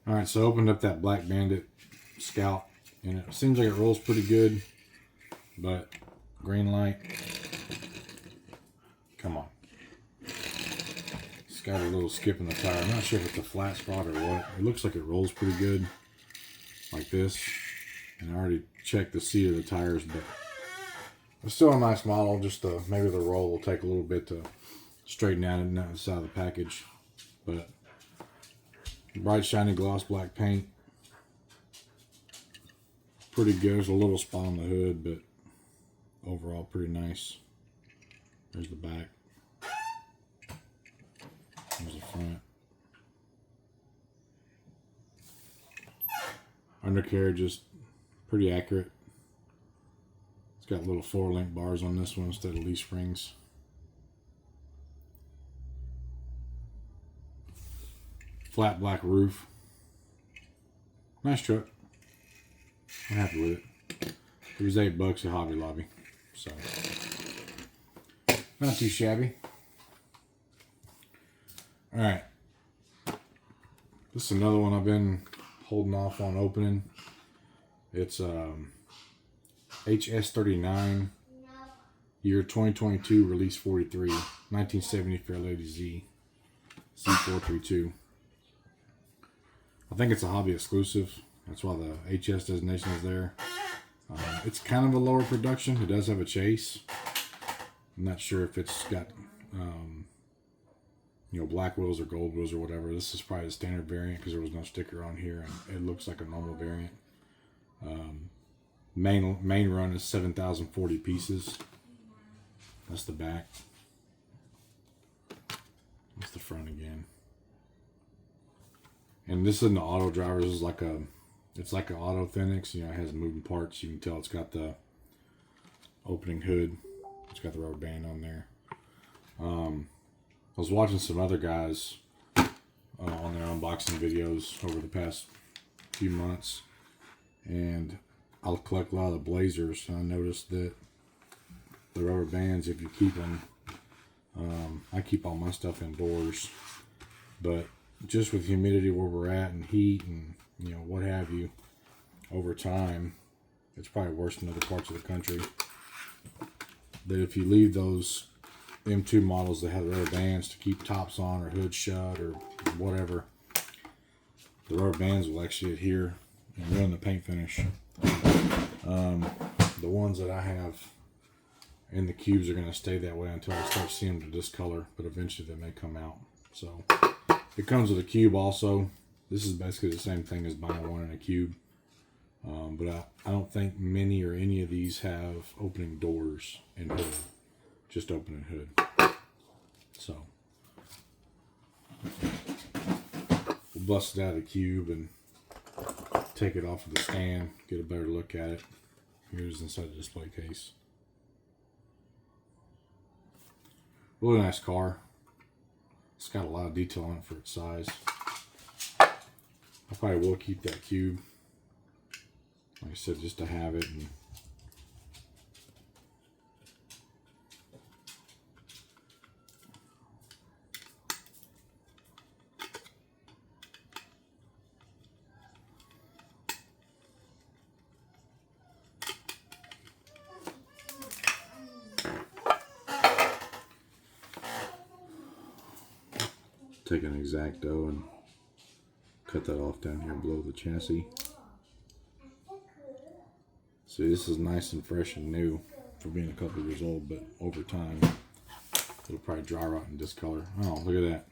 Alright, so I opened up that Black Bandit Scout, and it seems like it rolls pretty good, but green light, come on. It's got a little skip in the tire. I'm not sure if it's a flat spot or what. It looks like it rolls pretty good, like this. And I already checked the seat of the tires, but it's still a nice model. Just maybe the roll will take a little bit to straighten out and out the side of the package. But bright, shiny, gloss black paint. Pretty good. There's a little spot on the hood, but overall pretty nice. There's the back. There's the front. Undercarriage is pretty accurate. It's got little 4-link bars on this one instead of leaf springs. Flat black roof. Nice truck. I'm happy with it. It was $8 at Hobby Lobby, so not too shabby. All right, this is another one I've been holding off on opening. It's HS39, year 2022, release 43, 1970 Fairlady Z, C432. I think it's a hobby exclusive. That's why the HS designation is there. It's kind of a lower production. It does have a chase. I'm not sure if it's got, you know, black wheels or gold wheels or whatever. This is probably the standard variant because there was no sticker on here, and it looks like a normal variant. Main run is 7,040 pieces. That's the back. That's the front again. And this isn't the auto driver. This is like a, it's like an Auto Phoenix. You know, it has moving parts. You can tell it's got the opening hood. It's got the rubber band on there. I was watching some other guys on their unboxing videos over the past few months, and I'll collect a lot of the Blazers, and I noticed that the rubber bands, if you keep them, I keep all my stuff indoors, but just with humidity where we're at and heat and, you know, what have you, over time, it's probably worse in other parts of the country, that if you leave those M2 models that have rubber bands to keep tops on or hood shut or whatever, the rubber bands will actually adhere and ruin the paint finish. The ones that I have in the cubes are going to stay that way until I start seeing them to discolor, but eventually they may come out. So it comes with a cube also. This is basically the same thing as buying one in a cube, but I don't think many or any of these have opening doors and hood, just opening hood. So we'll bust it out of the cube and take it off of the stand, get a better look at it. Here's inside the display case. Really nice car. It's got a lot of detail on it for its size. I probably will keep that cube, like I said, just to have it. And take an X-Acto and cut that off down here below the chassis. See, this is nice and fresh and new for being a couple of years old, but over time it'll probably dry rot and discolor. Oh, look at that.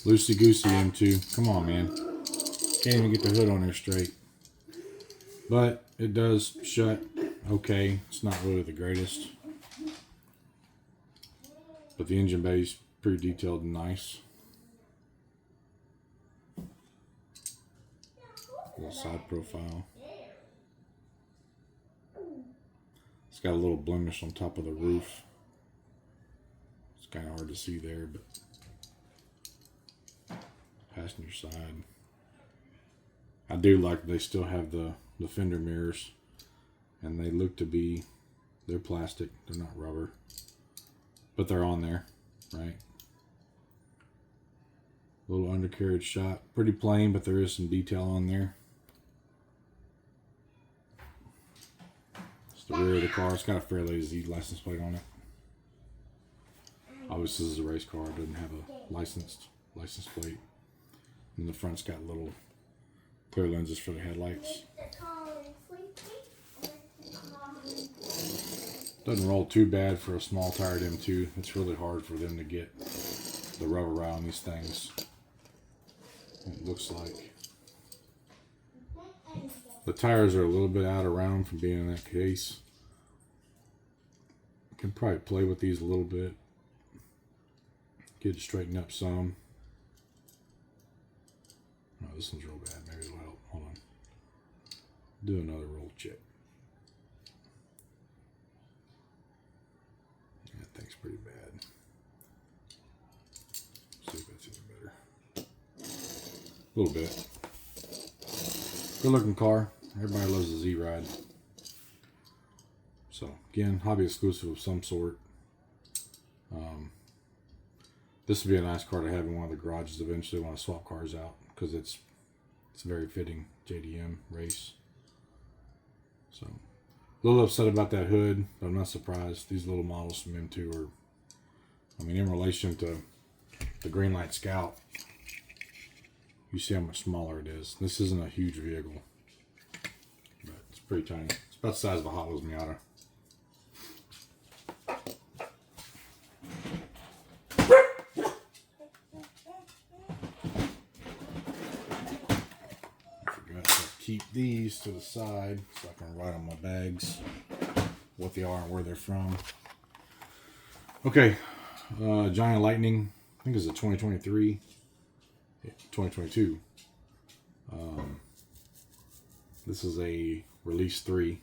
Loosey goosey M2. Come on, man. Can't even get the hood on there straight. But it does shut okay. It's not really the greatest, but the engine bay is pretty detailed and nice. Little side profile. It's got a little blemish on top of the roof. It's kind of hard to see there, but passenger side. I do like they still have the fender mirrors, and they look to be, they're plastic, they're not rubber, but they're on there, right? Little undercarriage shot. Pretty plain, but there is some detail on there. It's the rear of the car. It's got a Fairlady Z license plate on it. Obviously, this is a race car. It doesn't have a license plate. And the front's got little clear lenses for the headlights. Doesn't roll too bad for a small tired M2. It's really hard for them to get the rubber out on these things. It looks like the tires are a little bit out of round from being in that case. Can probably play with these a little bit. Get it straightened up some. No, this one's real bad. Maybe it'll help. Hold on. Do another roll check. That thing's pretty bad. See if that's any better. A little bit. Good looking car. Everybody loves a Z-Ride. So again, hobby exclusive of some sort. This would be a nice car to have in one of the garages eventually when I swap cars out, because it's a very fitting JDM race. So a little upset about that hood, but I'm not surprised. These little models from M2 are, I mean, in relation to the Greenlight Scout, you see how much smaller it is. This isn't a huge vehicle, but it's pretty tiny. It's about the size of a Hot Wheels Miata. Keep these to the side so I can write on my bags what they are and where they're from. Okay, Giant Lightning, I think it's a 2023, 2022. This is a release 3.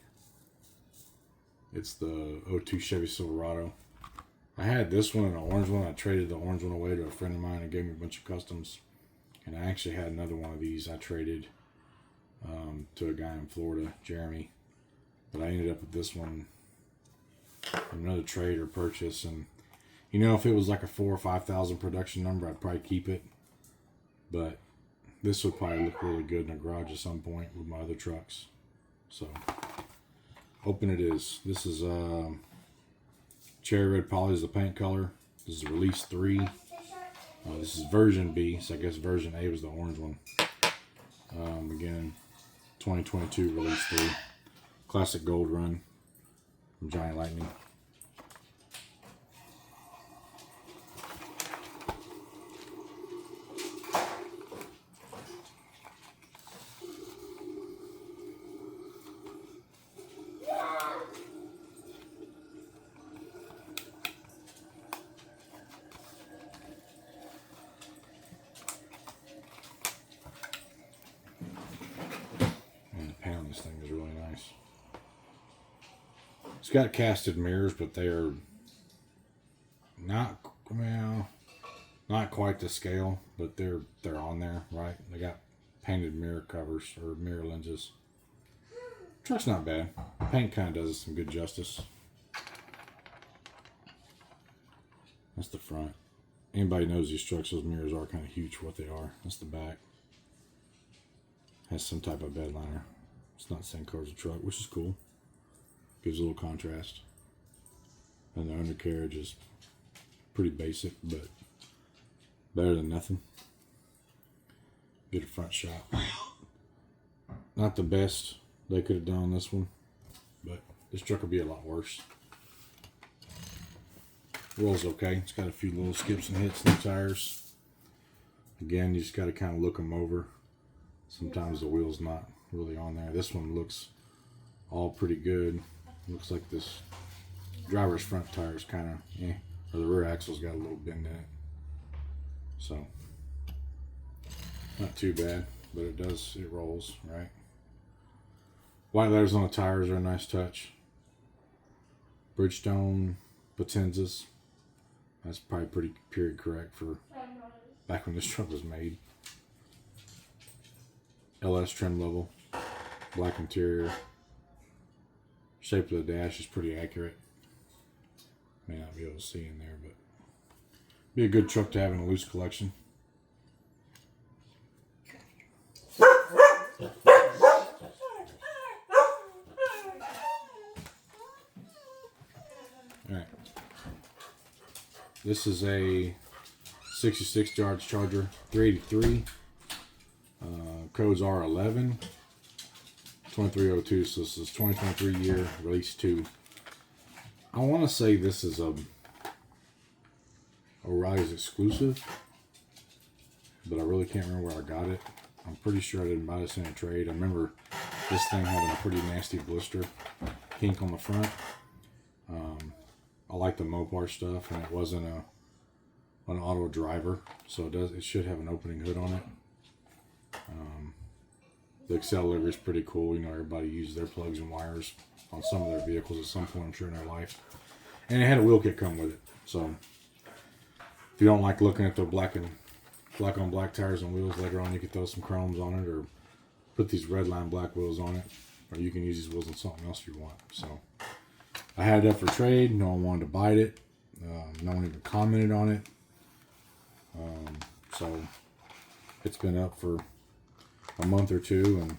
It's the 02 Chevy Silverado. I had this one and an orange one. I traded the orange one away to a friend of mine and gave me a bunch of customs. And I actually had another one of these I traded to a guy in Florida, Jeremy, but I ended up with this one, another trade or purchase. And you know, if it was like a 4,000 or 5,000 production number, I'd probably keep it, but this would probably look really good in a garage at some point with my other trucks. So open it is. This is cherry red poly is the paint color. This is release 3. This is version B, so I guess version A was the orange one. Again, 2022 release 3, classic gold run from Giant Lightning. This thing is really nice. It's got casted mirrors, but they are not, well, not quite the scale, but they're on there, right? They got painted mirror covers or mirror lenses. Truck's not bad. Paint kind of does some good justice. That's the front. Anybody knows these trucks, those mirrors are kind of huge for what they are. That's the back. Has some type of bed liner. It's not the same color as a truck, which is cool. Gives a little contrast. And the undercarriage is pretty basic, but better than nothing. Get a front shot. Not the best they could have done on this one, but this truck will be a lot worse. Rolls okay. It's got a few little skips and hits in the tires. Again, you just got to kind of look them over. Sometimes the wheel's not really on there. This one looks all pretty good. Looks like this driver's front tire is kind of or the rear axle's got a little bend in it. So not too bad, but it rolls, right? White letters on the tires are a nice touch. Bridgestone Potenzas. That's probably pretty period correct for back when this truck was made. LS trim level. Black interior. Shape of the dash is pretty accurate. May not be able to see in there, but be a good truck to have in a loose collection. This is a 66 Dodge Charger 383. Codes are 11 2302. So this is 2023 year, release 2. I want to say this is a O'Reilly's exclusive, but I really can't remember where I got it. I'm pretty sure I didn't buy this in a trade. I remember this thing having a pretty nasty blister kink on the front. I like the Mopar stuff, and it wasn't an auto driver, so it should have an opening hood on it. The Excel livery is pretty cool. You know, everybody uses their plugs and wires on some of their vehicles at some point, I'm sure, in their life. And it had a wheel kit come with it. So if you don't like looking at the black on black tires and wheels, later on you can throw some chromes on it, or put these red line black wheels on it, or you can use these wheels on something else if you want. So I had it up for trade. No one wanted to buy it. No one even commented on it. So it's been up for a month or two, and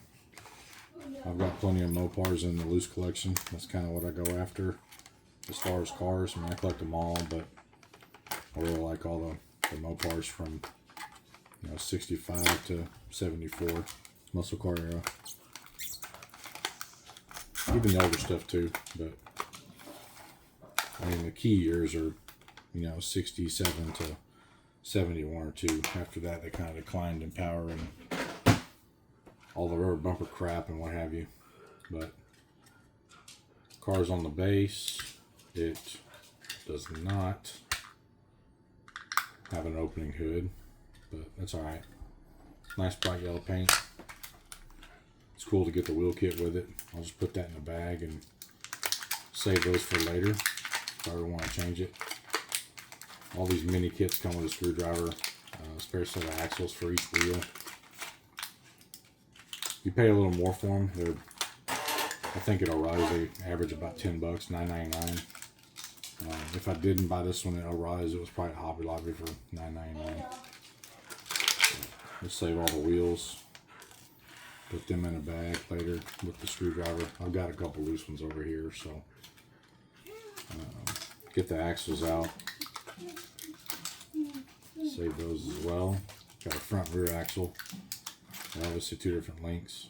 I've got plenty of Mopars in the loose collection. That's kind of what I go after as far as cars. I mean, I collect them all, but I really like all the Mopars from 65 to 74 muscle car era. Even the older stuff too, but I mean the key years are 67 to 71 or 2. After that, they kind of declined in power and all the rubber bumper crap and what have you. But cars on the base, it does not have an opening hood, but that's all right. Nice bright yellow paint. It's cool to get the wheel kit with it. I'll just put that in the bag and save those for later if I ever want to change it. All these mini kits come with a screwdriver, a spare set of axles for each wheel. You pay a little more for them. I think at O'Reilly's they average about $10, $9.99. If I didn't buy this one at O'Reilly's, it was probably at Hobby Lobby for $9.99. Let's save all the wheels. Put them in a bag later with the screwdriver. I've got a couple loose ones over here, so get the axles out. Save those as well. Got a front rear axle. They're obviously two different lengths.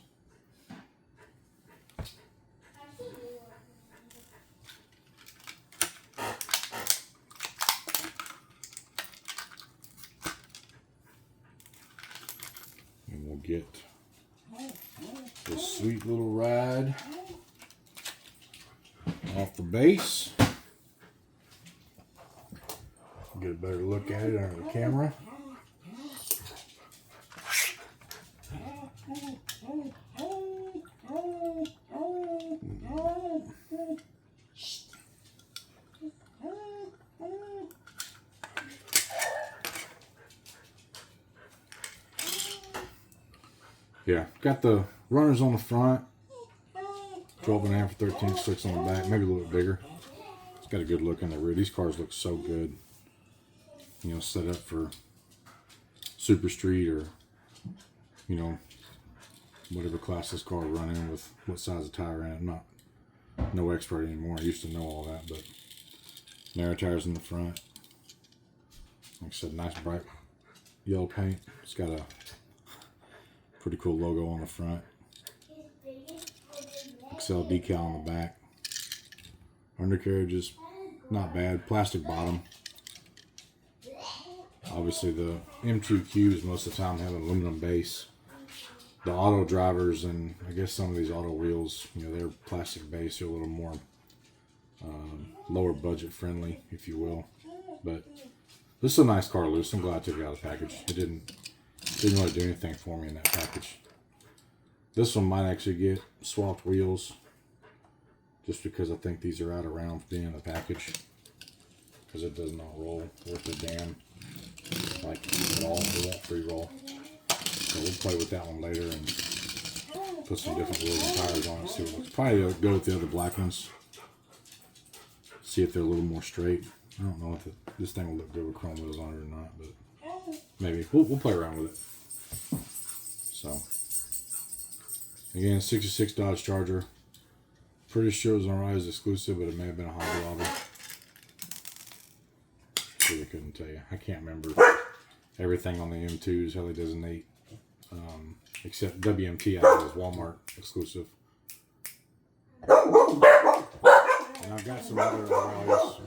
And we'll get this sweet little ride off the base. Get a better look at it under the camera. Yeah, got the runners on the front, 12.5 or 13 sticks on the back, maybe a little bit bigger. It's got a good look in the rear. These cars look so good, set up for super street or, whatever class this car will run in with what size of tire in it. I'm not no expert anymore. I used to know all that, but narrow tires in the front. Like I said, nice bright yellow paint. It's got a pretty cool logo on the front. Excel decal on the back. Undercarriage is not bad. Plastic bottom. Obviously the M2 cubes most of the time have an aluminum base. The auto drivers and I guess some of these auto wheels, they're plastic base. They're a little more lower budget friendly, if you will. But this is a nice car loose. I'm glad I took it out of the package. It didn't really do anything for me in that package. This one might actually get swapped wheels just because I think these are out of round being in the package, because it does not roll worth a damn like at all. It won't free roll. So we'll play with that one later and put some different wheels and tires on it. See what looks. Probably go with the other black ones. See if they're a little more straight. I don't know if this thing will look good with chrome wheels on it or not, but maybe we'll play around with it. So again, 66 Dodge Charger. Pretty sure it was on O'Reilly's exclusive, but it may have been a Hobby Lobby. really couldn't tell you. I can't remember everything on the M2s, how they designate. Except WMT, I know is Walmart exclusive. And I've got some other O'Reillys